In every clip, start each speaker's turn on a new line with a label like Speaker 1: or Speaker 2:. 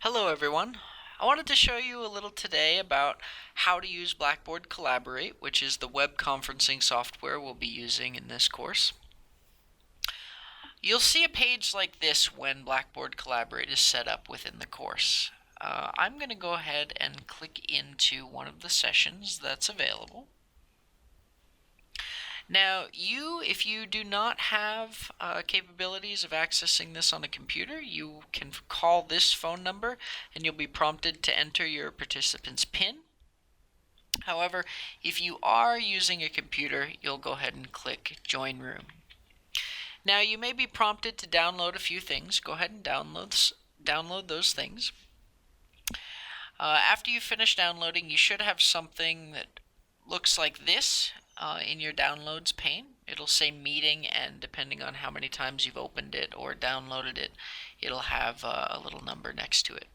Speaker 1: Hello everyone. I wanted to show you a little today about how to use Blackboard Collaborate, which is the web conferencing software we'll be using in this course. You'll see a page like this when Blackboard Collaborate is set up within the course. I'm going to go ahead and click into one of the sessions that's available. Now, if you do not have capabilities of accessing this on a computer, you can call this phone number and you'll be prompted to enter your participant's PIN. However, if you are using a computer, you'll go ahead and click Join Room. Now, you may be prompted to download a few things. Go ahead and download those things. After you finish downloading, you should have something that looks like this in your downloads pane. It'll say meeting, and depending on how many times you've opened it or downloaded it, it'll have a little number next to it.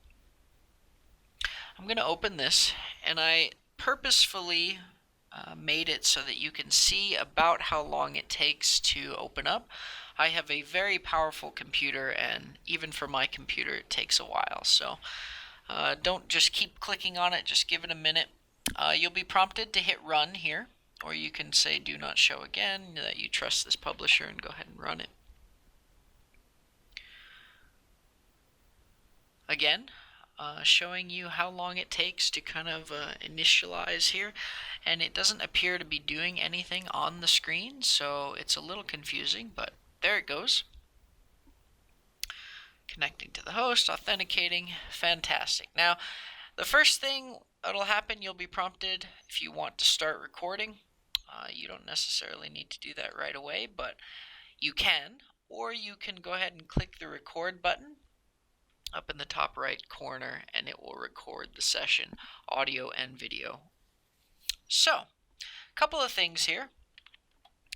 Speaker 1: I'm going to open this, and I purposefully made it so that you can see about how long it takes to open up. I have a very powerful computer, and even for my computer it takes a while, so don't just keep clicking on it, just give it a minute. You'll be prompted to hit run here, or you can say do not show again, that you trust this publisher, and go ahead and run it. Again, showing you how long it takes to kind of initialize here, and it doesn't appear to be doing anything on the screen, so it's a little confusing, but there it goes. Connecting to the host, authenticating, fantastic. Now, the first thing that'll happen, you'll be prompted if you want to start recording. You don't necessarily need to do that right away, but you can, or you can go ahead and click the record button up in the top right corner, and it will record the session, audio and video. So, a couple of things here.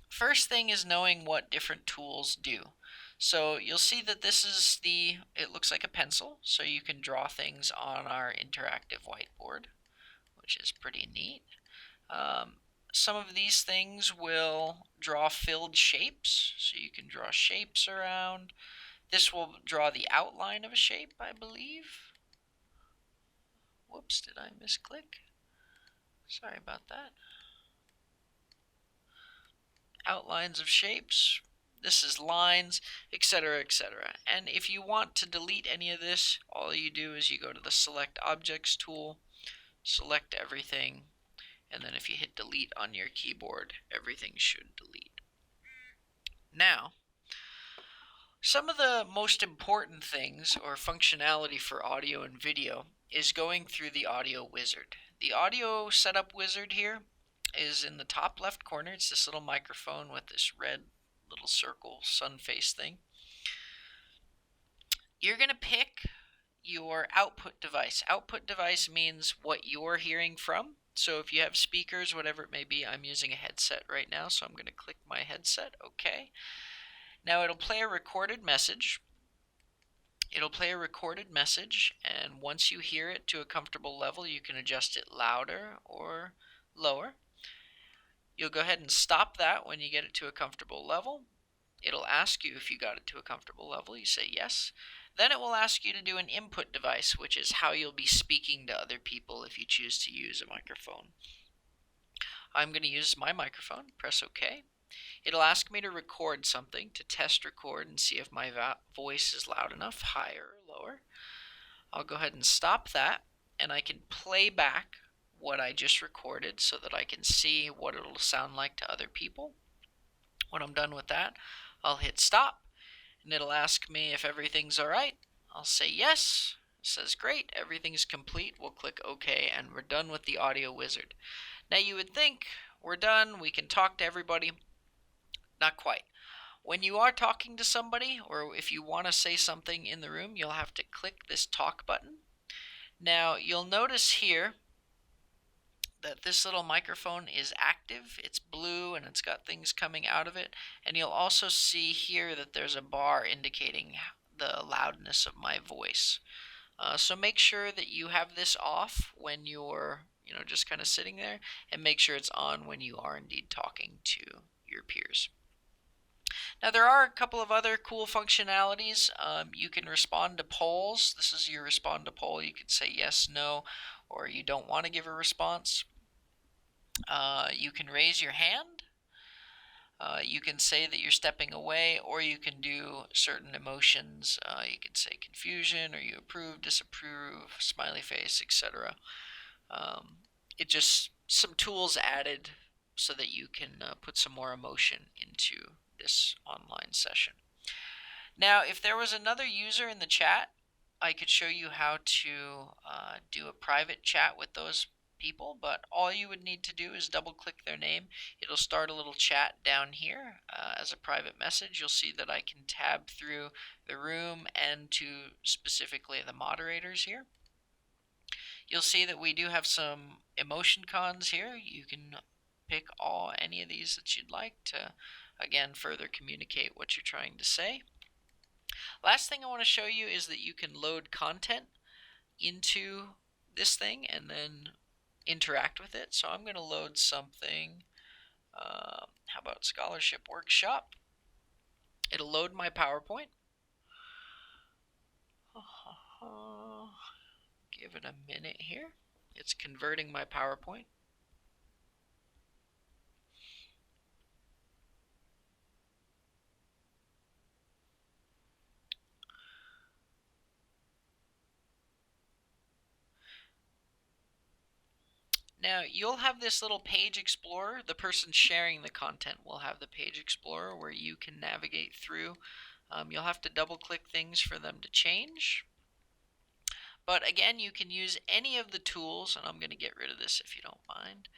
Speaker 1: First thing is knowing what different tools do. So you'll see that this is it looks like a pencil, so you can draw things on our interactive whiteboard, which is pretty neat. Some of these things will draw filled shapes, so you can draw shapes around. This will draw the outline of a shape, I believe. Whoops, did I misclick? Sorry about that. Outlines of shapes. This is lines, etc., etc. And if you want to delete any of this, all you do is you go to the Select Objects tool, select everything, and then if you hit delete on your keyboard, everything should delete. Now, some of the most important things or functionality for audio and video is going through the audio wizard. The audio setup wizard here is in the top left corner. It's this little microphone with this red little circle sun face thing. You're going to pick your output device. Output device means what you're hearing from. So if you have speakers, whatever it may be, I'm using a headset right now, so I'm going to click my headset. Okay. Now it'll play a recorded message. It'll play a recorded message, and once you hear it to a comfortable level, you can adjust it louder or lower. You'll go ahead and stop that when you get it to a comfortable level. It'll ask you if you got it to a comfortable level. You say yes. Then it will ask you to do an input device, which is how you'll be speaking to other people if you choose to use a microphone. I'm going to use my microphone. Press OK. It'll ask me to record something, to test record and see if my voice is loud enough, higher or lower. I'll go ahead and stop that, and I can play back what I just recorded so that I can see what it'll sound like to other people. When I'm done with that, I'll hit stop, and it'll ask me if everything's alright. I'll say yes. It says great, everything's complete. We'll click OK, and we're done with the audio wizard. Now you would think we're done, we can talk to everybody. Not quite. When you are talking to somebody, or if you want to say something in the room, you'll have to click this talk button. Now you'll notice here that this little microphone is active. It's blue and it's got things coming out of it, and you'll also see here that there's a bar indicating the loudness of my voice. So make sure that you have this off when you're just kind of sitting there, and make sure it's on when you are indeed talking to your peers. Now there are a couple of other cool functionalities. You can respond to polls. This is your respond to poll. You can say yes, no, or you don't want to give a response. You can raise your hand. You can say that you're stepping away, or you can do certain emotions. You can say confusion, or you approve, disapprove, smiley face, etc. It just some tools added so that you can put some more emotion into this online session. Now, if there was another user in the chat, I could show you how to do a private chat with those people, but all you would need to do is double click their name. It'll start a little chat down here as a private message. You'll see that I can tab through the room and to specifically the moderators here. You'll see that we do have some emotion cons here. You can pick any of these that you'd like to, again, further communicate what you're trying to say. Last thing I want to show you is that you can load content into this thing and then interact with it. So I'm going to load something. How about scholarship workshop? It'll load my PowerPoint. Give it a minute here. It's converting my PowerPoint. Now, you'll have this little page explorer. The person sharing the content will have the page explorer where you can navigate through. You'll have to double click things for them to change. But again, you can use any of the tools, and I'm going to get rid of this if you don't mind.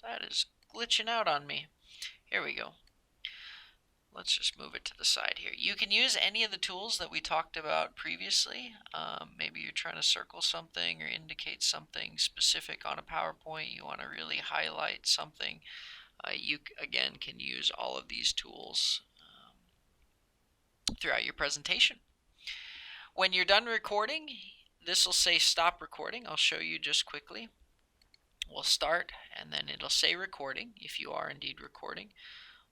Speaker 1: That is glitching out on me. Here we go. Let's just move it to the side here. You can use any of the tools that we talked about previously. Maybe you're trying to circle something or indicate something specific on a PowerPoint. You want to really highlight something. You, again, can use all of these tools throughout your presentation. When you're done recording, this will say stop recording. I'll show you just quickly. We'll start, and then it'll say recording, if you are indeed recording.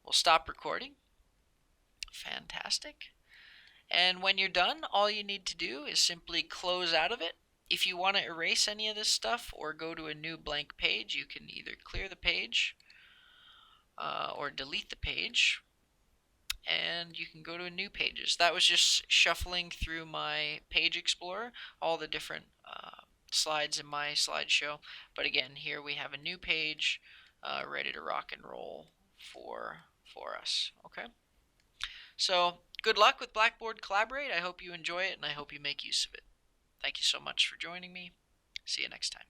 Speaker 1: We'll stop recording. Fantastic. And when you're done, all you need to do is simply close out of it. If you want to erase any of this stuff or go to a new blank page, you can either clear the page or delete the page, and you can go to new pages. That was just shuffling through my page explorer, all the different slides in my slideshow. But again, here we have a new page ready to rock and roll for us. Okay. So good luck with Blackboard Collaborate. I hope you enjoy it, and I hope you make use of it. Thank you so much for joining me. See you next time.